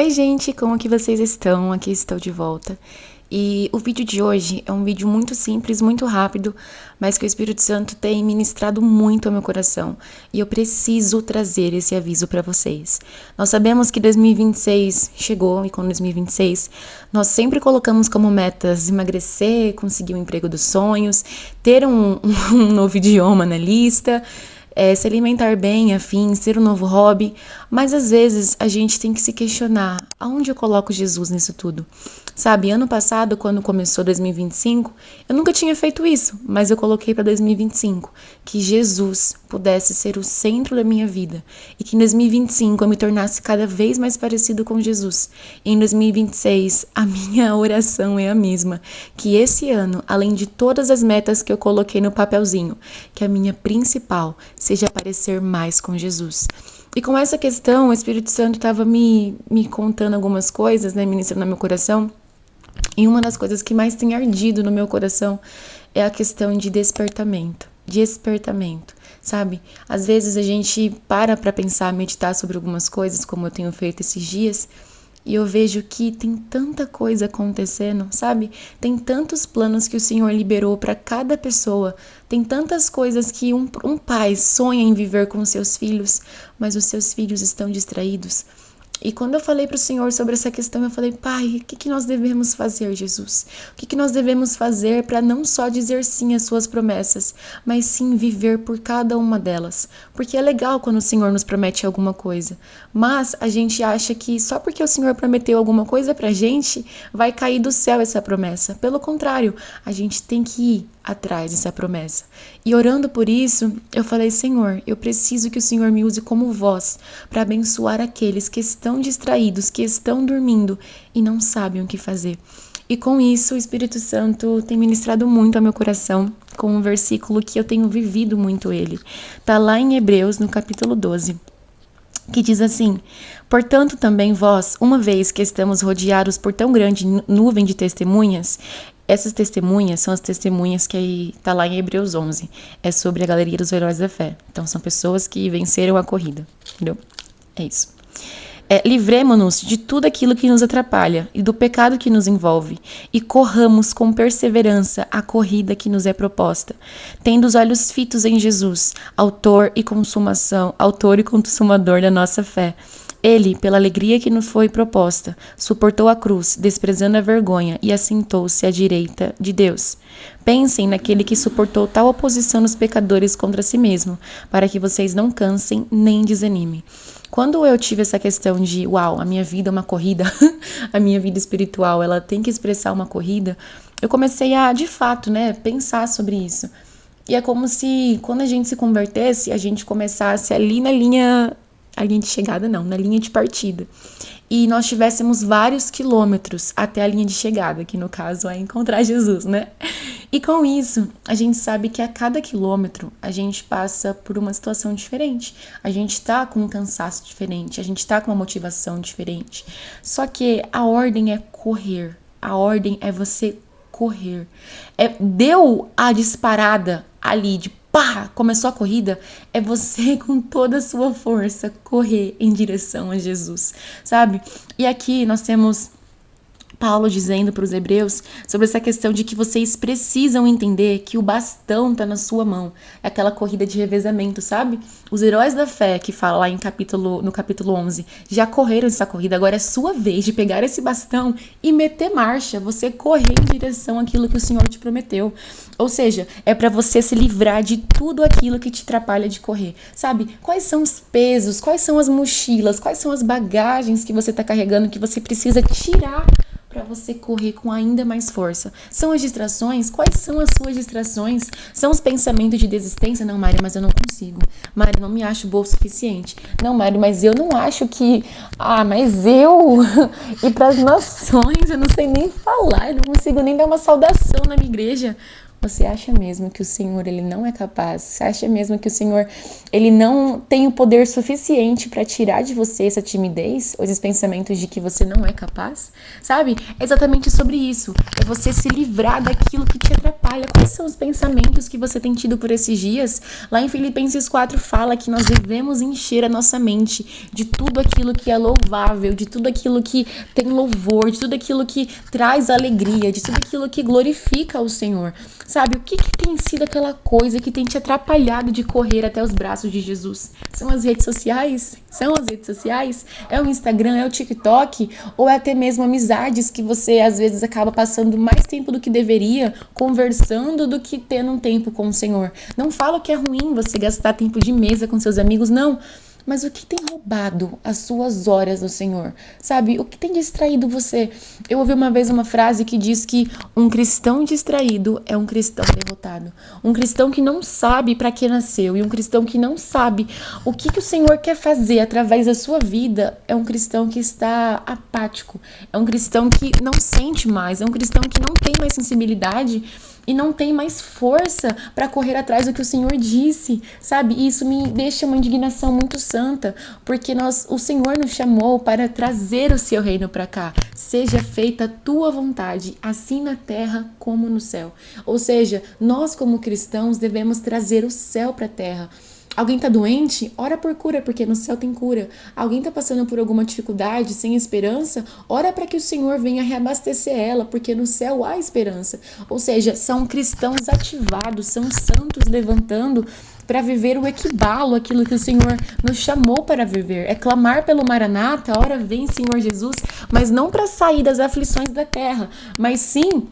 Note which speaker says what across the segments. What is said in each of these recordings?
Speaker 1: Oi, gente, como que vocês estão? Aqui estou de volta. E o vídeo de hoje é um vídeo muito simples, muito rápido, mas que o Espírito Santo tem ministrado muito ao meu coração. E eu preciso trazer esse aviso para vocês. Nós sabemos que 2026 chegou e com 2026 nós sempre colocamos como metas emagrecer, conseguir o emprego dos sonhos, ter um novo idioma na lista, se alimentar bem, afim, ser um novo hobby, mas às vezes a gente tem que se questionar, aonde eu coloco Jesus nisso tudo? Sabe, ano passado, quando começou 2025, eu nunca tinha feito isso, mas eu coloquei para 2025 que Jesus pudesse ser o centro da minha vida e que em 2025 eu me tornasse cada vez mais parecido com Jesus. E em 2026, a minha oração é a mesma, que esse ano, além de todas as metas que eu coloquei no papelzinho, que a minha principal seja parecer mais com Jesus. E com essa questão, o Espírito Santo estava me contando algumas coisas, né, ministrando no meu coração. E uma das coisas que mais tem ardido no meu coração é a questão de despertamento. Despertamento, sabe? Às vezes a gente para pensar, meditar sobre algumas coisas, como eu tenho feito esses dias, e eu vejo que tem tanta coisa acontecendo, sabe? Tem tantos planos que o Senhor liberou para cada pessoa. Tem tantas coisas que um pai sonha em viver com seus filhos, mas os seus filhos estão distraídos. E quando eu falei para o Senhor sobre essa questão, eu falei, Pai, o que nós devemos fazer, Jesus? O que nós devemos fazer para não só dizer sim às suas promessas, mas sim viver por cada uma delas? Porque é legal quando o Senhor nos promete alguma coisa, mas a gente acha que só porque o Senhor prometeu alguma coisa pra gente, vai cair do céu essa promessa. Pelo contrário, a gente tem que ir atrás dessa promessa. E orando por isso, eu falei, Senhor, eu preciso que o Senhor me use como voz para abençoar aqueles que estão distraídos, que estão dormindo e não sabem o que fazer. E com isso, o Espírito Santo tem ministrado muito ao meu coração com um versículo que eu tenho vivido muito ele. Tá lá em Hebreus, no capítulo 12. Que diz assim, portanto também vós, uma vez que estamos rodeados por tão grande nuvem de testemunhas, essas testemunhas são as testemunhas que está lá em Hebreus 11, é sobre a galeria dos heróis da fé, então são pessoas que venceram a corrida, entendeu? É isso. Livremo-nos de tudo aquilo que nos atrapalha e do pecado que nos envolve e corramos com perseverança a corrida que nos é proposta, tendo os olhos fitos em Jesus, autor e consumador da nossa fé. Ele, pela alegria que nos foi proposta, suportou a cruz, desprezando a vergonha, e assentou-se à direita de Deus. Pensem naquele que suportou tal oposição dos pecadores contra si mesmo, para que vocês não cansem nem desanimem. Quando eu tive essa questão de, a minha vida é uma corrida, a minha vida espiritual, ela tem que expressar uma corrida, eu comecei a, de fato, pensar sobre isso. E é como se, quando a gente se convertesse, a gente começasse ali na linha de chegada não, na linha de partida. E nós tivéssemos vários quilômetros até a linha de chegada, que no caso é encontrar Jesus, né? E com isso, a gente sabe que a cada quilômetro a gente passa por uma situação diferente. A gente tá com um cansaço diferente, a gente tá com uma motivação diferente. Só que a ordem é correr, a ordem é você correr. Deu a disparada ali de começou a corrida, é você com toda a sua força correr em direção a Jesus, sabe? E aqui nós temos Paulo dizendo para os hebreus sobre essa questão de que vocês precisam entender que o bastão tá na sua mão. É aquela corrida de revezamento, sabe? Os heróis da fé, que fala lá no capítulo 11, já correram essa corrida, agora é sua vez de pegar esse bastão e meter marcha, você correr em direção àquilo que o Senhor te prometeu. Ou seja, é para você se livrar de tudo aquilo que te atrapalha de correr. Sabe? Quais são os pesos, quais são as mochilas, quais são as bagagens que você tá carregando que você precisa tirar para você correr com ainda mais força? São as distrações? Quais são as suas distrações? São os pensamentos de desistência? Não, Mari, mas eu não consigo. Mari, não me acho boa o suficiente. Não, Mari, mas eu não acho que... mas eu... E para as nações, eu não sei nem falar, eu não consigo nem dar uma saudação na minha igreja. Você acha mesmo que o Senhor, ele não é capaz? Você acha mesmo que o Senhor, ele não tem o poder suficiente para tirar de você essa timidez, ou esses pensamentos de que você não é capaz? Sabe? É exatamente sobre isso. É você se livrar daquilo que te atrapalha. trabalha. Quais são os pensamentos que você tem tido por esses dias? Lá em Filipenses 4 fala que nós devemos encher a nossa mente de tudo aquilo que é louvável, de tudo aquilo que tem louvor, de tudo aquilo que traz alegria, de tudo aquilo que glorifica o Senhor. Sabe, o que tem sido aquela coisa que tem te atrapalhado de correr até os braços de Jesus? São as redes sociais? São as redes sociais? É o Instagram? É o TikTok? Ou é até mesmo amizades que você às vezes acaba passando mais tempo do que deveria, conversando do que tendo um tempo com o Senhor? Não falo que é ruim você gastar tempo de mesa com seus amigos, não. Mas o que tem roubado as suas horas do Senhor? Sabe, o que tem distraído você? Eu ouvi uma vez uma frase que diz que um cristão distraído é um cristão derrotado. Um cristão que não sabe para que nasceu e um cristão que não sabe o que o Senhor quer fazer através da sua vida é um cristão que está apático. É um cristão que não sente mais. É um cristão que não tem mais sensibilidade e não tem mais força para correr atrás do que o Senhor disse, sabe? E isso me deixa uma indignação muito santa, porque o Senhor nos chamou para trazer o seu reino para cá. Seja feita a tua vontade, assim na terra como no céu. Ou seja, nós como cristãos devemos trazer o céu para a terra. Alguém tá doente? Ora por cura, porque no céu tem cura. Alguém tá passando por alguma dificuldade, sem esperança? Ora para que o Senhor venha reabastecer ela, porque no céu há esperança. Ou seja, são cristãos ativados, são santos levantando para viver o equibalo, aquilo que o Senhor nos chamou para viver. É clamar pelo Maranata, ora vem Senhor Jesus, mas não para sair das aflições da terra, mas sim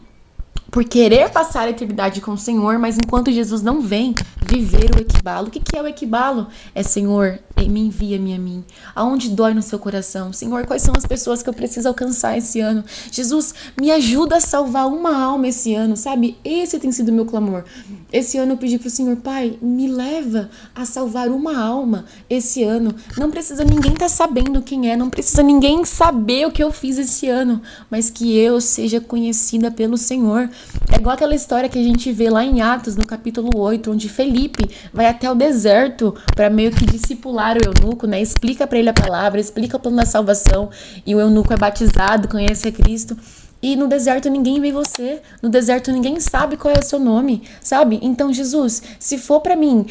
Speaker 1: por querer passar a eternidade com o Senhor, mas enquanto Jesus não vem, viver o equibalo. O que é o equibalo? É, Senhor, me envia-me a mim. Aonde dói no seu coração? Senhor, quais são as pessoas que eu preciso alcançar esse ano? Jesus, me ajuda a salvar uma alma esse ano, sabe? Esse tem sido o meu clamor. Esse ano eu pedi pro Senhor, Pai, me leva a salvar uma alma esse ano. Não precisa ninguém estar sabendo quem é, não precisa ninguém saber o que eu fiz esse ano, mas que eu seja conhecida pelo Senhor. É igual aquela história que a gente vê lá em Atos, no capítulo 8, onde Felipe vai até o deserto para meio que discipular o eunuco, né? Explica para ele a palavra, explica o plano da salvação, e o eunuco é batizado, conhece a Cristo. E no deserto ninguém vê você, no deserto ninguém sabe qual é o seu nome, sabe? Então, Jesus, se for para mim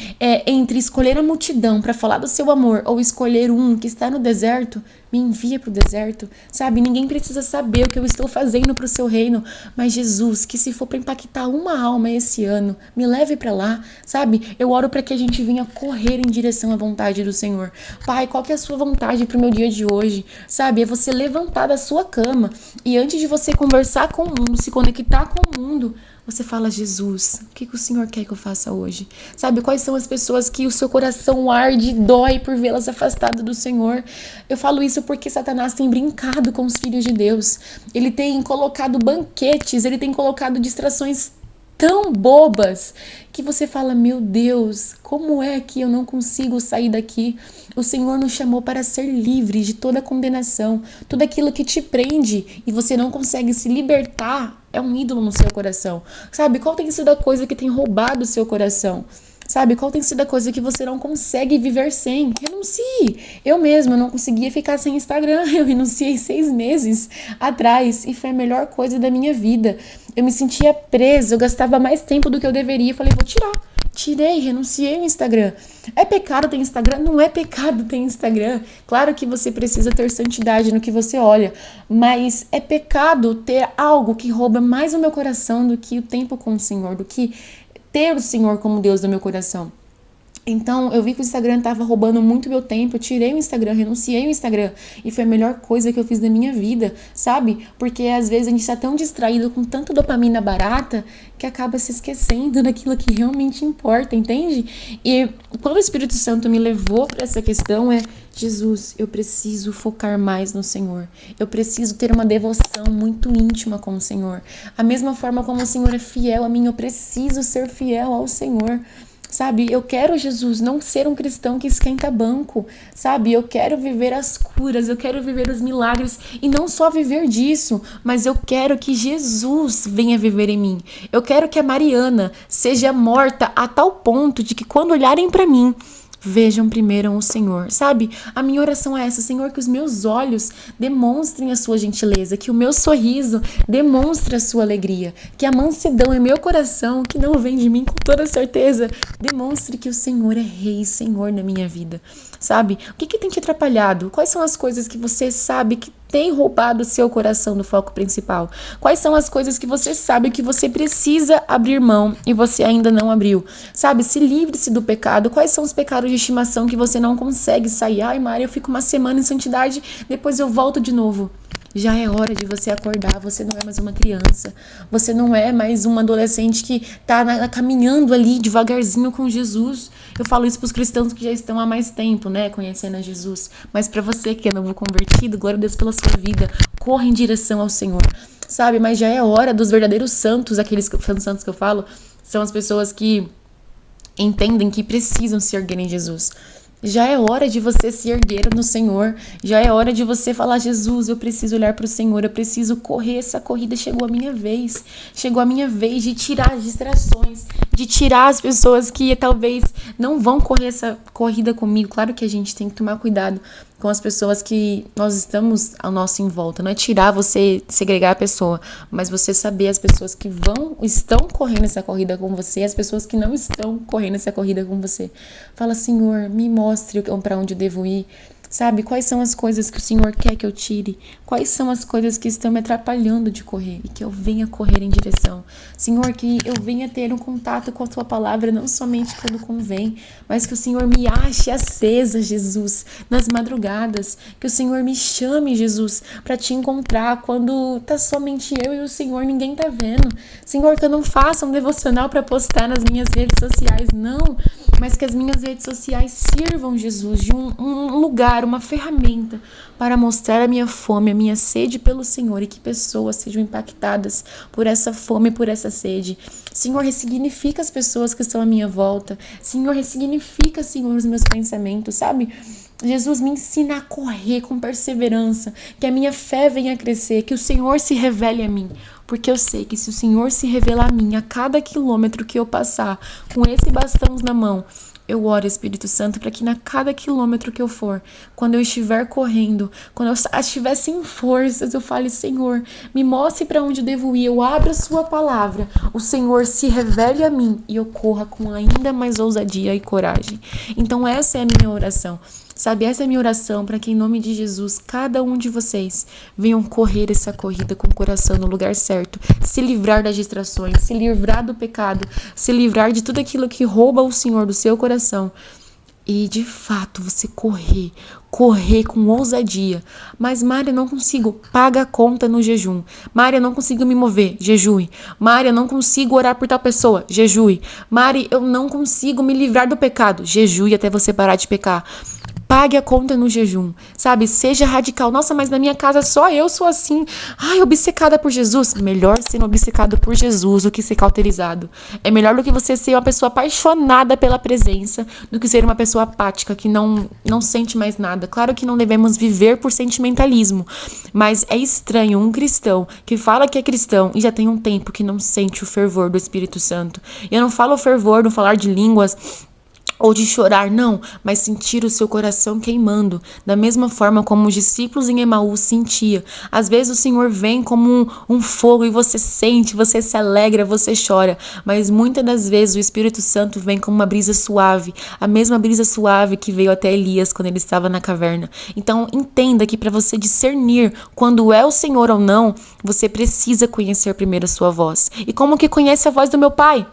Speaker 1: entre escolher a multidão para falar do seu amor ou escolher um que está no deserto, me envia pro deserto, sabe? Ninguém precisa saber o que eu estou fazendo pro seu reino, mas Jesus, que se for para impactar uma alma esse ano, me leve para lá, sabe? Eu oro para que a gente venha correr em direção à vontade do Senhor. Pai, qual que é a sua vontade pro meu dia de hoje? Sabe? É você levantar da sua cama e antes de você conversar com o mundo, se conectar com o mundo, você fala, Jesus, o que o Senhor quer que eu faça hoje? Sabe, quais são as pessoas que o seu coração arde e dói por vê-las afastadas do Senhor? Eu falo isso porque Satanás tem brincado com os filhos de Deus. Ele tem colocado banquetes, ele tem colocado distrações tão bobas que você fala, meu Deus, como é que eu não consigo sair daqui? O Senhor nos chamou para ser livres de toda condenação. Tudo aquilo que te prende e você não consegue se libertar é um ídolo no seu coração. Sabe, qual tem sido a coisa que tem roubado o seu coração? Sabe, qual tem sido a coisa que você não consegue viver sem? Renuncie! Eu mesma não conseguia ficar sem Instagram. Eu renunciei 6 meses atrás e foi a melhor coisa da minha vida. Eu me sentia presa, eu gastava mais tempo do que eu deveria. Falei, vou tirar. Tirei, renunciei o Instagram. É pecado ter Instagram? Não é pecado ter Instagram. Claro que você precisa ter santidade no que você olha, mas é pecado ter algo que rouba mais o meu coração do que o tempo com o Senhor, do que ter o Senhor como Deus do meu coração. Então, eu vi que o Instagram estava roubando muito meu tempo, eu tirei o Instagram, renunciei o Instagram, e foi a melhor coisa que eu fiz na minha vida, sabe? Porque às vezes a gente está tão distraído com tanta dopamina barata que acaba se esquecendo daquilo que realmente importa, entende? E quando o Espírito Santo me levou para essa questão Jesus, eu preciso focar mais no Senhor. Eu preciso ter uma devoção muito íntima com o Senhor. A mesma forma como o Senhor é fiel a mim, eu preciso ser fiel ao Senhor. Sabe, eu quero, Jesus, não ser um cristão que esquenta banco, sabe? Eu quero viver as curas, eu quero viver os milagres e não só viver disso, mas eu quero que Jesus venha viver em mim. Eu quero que a Mariana seja morta a tal ponto de que quando olharem para mim, vejam primeiro o Senhor, sabe? A minha oração é essa, Senhor, que os meus olhos demonstrem a sua gentileza, que o meu sorriso demonstre a sua alegria, que a mansidão em meu coração, que não vem de mim com toda certeza, demonstre que o Senhor é Rei e Senhor na minha vida, sabe? O que tem te atrapalhado? Quais são as coisas que você sabe que tem roubado o seu coração do foco principal? Quais são as coisas que você sabe que você precisa abrir mão e você ainda não abriu? Sabe, se livre-se do pecado. Quais são os pecados de estimação que você não consegue sair? Ai, Mari, eu fico uma semana em santidade, depois eu volto de novo. Já é hora de você acordar, você não é mais uma criança, você não é mais um adolescente que tá caminhando ali devagarzinho com Jesus. Eu falo isso pros cristãos que já estão há mais tempo, né, conhecendo a Jesus. Mas para você que é novo convertido, glória a Deus pela sua vida, corra em direção ao Senhor, sabe? Mas já é hora dos verdadeiros santos, aqueles santos que eu falo, são as pessoas que entendem que precisam se erguer em Jesus. Já é hora de você se erguer no Senhor. Já é hora de você falar, Jesus, eu preciso olhar para o Senhor, eu preciso correr essa corrida, chegou a minha vez. Chegou a minha vez de tirar as distrações, de tirar as pessoas que talvez não vão correr essa corrida comigo. Claro que a gente tem que tomar cuidado com as pessoas que nós estamos ao nosso em volta. Não é tirar você, segregar a pessoa, mas você saber as pessoas que estão correndo essa corrida com você, as pessoas que não estão correndo essa corrida com você. Fala, Senhor, me mostre para onde eu devo ir. Sabe, quais são as coisas que o Senhor quer que eu tire? Quais são as coisas que estão me atrapalhando de correr? E que eu venha correr em direção. Senhor, que eu venha ter um contato com a Tua palavra, não somente quando convém, mas que o Senhor me ache acesa, Jesus, nas madrugadas. Que o Senhor me chame, Jesus, para Te encontrar quando tá somente eu e o Senhor, ninguém tá vendo. Senhor, que eu não faça um devocional para postar nas minhas redes sociais, não. Mas que as minhas redes sociais sirvam, Jesus, de um lugar, uma ferramenta para mostrar a minha fome, a minha sede pelo Senhor e que pessoas sejam impactadas por essa fome, por essa sede. Senhor, ressignifica as pessoas que estão à minha volta. Senhor, ressignifica, Senhor, os meus pensamentos, sabe? Jesus, me ensina a correr com perseverança, que a minha fé venha a crescer, que o Senhor se revele a mim. Porque eu sei que se o Senhor se revelar a mim a cada quilômetro que eu passar com esse bastão na mão, eu oro, Espírito Santo, para que na cada quilômetro que eu for, quando eu estiver correndo, quando eu estiver sem forças, eu fale, Senhor, me mostre para onde eu devo ir, eu abro a Sua palavra, o Senhor se revele a mim e eu corra com ainda mais ousadia e coragem. Então essa é a minha oração. Sabe, essa é a minha oração para que em nome de Jesus, cada um de vocês venham correr essa corrida com o coração no lugar certo, se livrar das distrações, se livrar do pecado, se livrar de tudo aquilo que rouba o Senhor do seu coração e de fato você correr com ousadia. Mas Mari, eu não consigo, paga a conta no jejum. Mari, eu não consigo me mover, jejue. Mari, eu não consigo orar por tal pessoa, jejue. Mari, eu não consigo me livrar do pecado, jejue até você parar de pecar. Pague a conta no jejum, sabe? Seja radical. Nossa, mas na minha casa só eu sou assim. Ai, obcecada por Jesus. Melhor ser obcecado por Jesus do que ser cauterizado. É melhor do que você ser uma pessoa apaixonada pela presença do que ser uma pessoa apática que não sente mais nada. Claro que não devemos viver por sentimentalismo, mas é estranho um cristão que fala que é cristão e já tem um tempo que não sente o fervor do Espírito Santo. E eu não falo fervor no falar de línguas ou de chorar, não, mas sentir o seu coração queimando, da mesma forma como os discípulos em Emaús sentiam. Às vezes o Senhor vem como um fogo e você sente, você se alegra, você chora, mas muitas das vezes o Espírito Santo vem como uma brisa suave, a mesma brisa suave que veio até Elias quando ele estava na caverna. Então entenda que para você discernir quando é o Senhor ou não, você precisa conhecer primeiro a sua voz. E como que conhece a voz do meu Pai?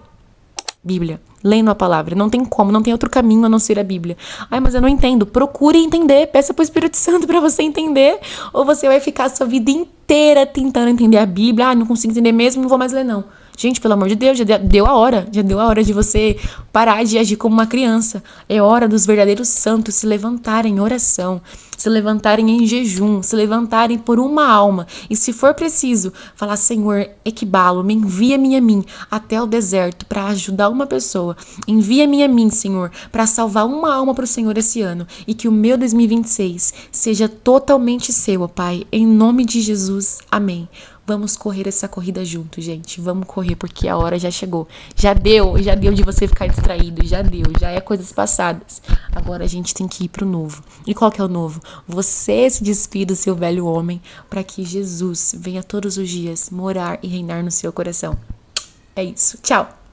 Speaker 1: Bíblia. Lendo a palavra. Não tem como, não tem outro caminho a não ser a Bíblia. Ai, mas eu não entendo. Procure entender. Peça pro Espírito Santo para você entender. Ou você vai ficar a sua vida inteira tentando entender a Bíblia. Ah, não consigo entender mesmo, não vou mais ler não. Gente, pelo amor de Deus, já deu a hora. Já deu a hora de você parar de agir como uma criança. É hora dos verdadeiros santos se levantarem em oração, se levantarem em jejum, se levantarem por uma alma. E se for preciso, falar, Senhor, equibalo, me envia-me a mim até o deserto para ajudar uma pessoa. Envia-me a mim, Senhor, para salvar uma alma para o Senhor esse ano. E que o meu 2026 seja totalmente seu, ó Pai. Em nome de Jesus. Amém. Vamos correr essa corrida junto, gente. Vamos correr porque a hora já chegou. Já deu de você ficar distraído. Já deu, já é coisas passadas. Agora a gente tem que ir pro novo. E qual que é o novo? Você se despir do seu velho homem para que Jesus venha todos os dias morar e reinar no seu coração. É isso. Tchau!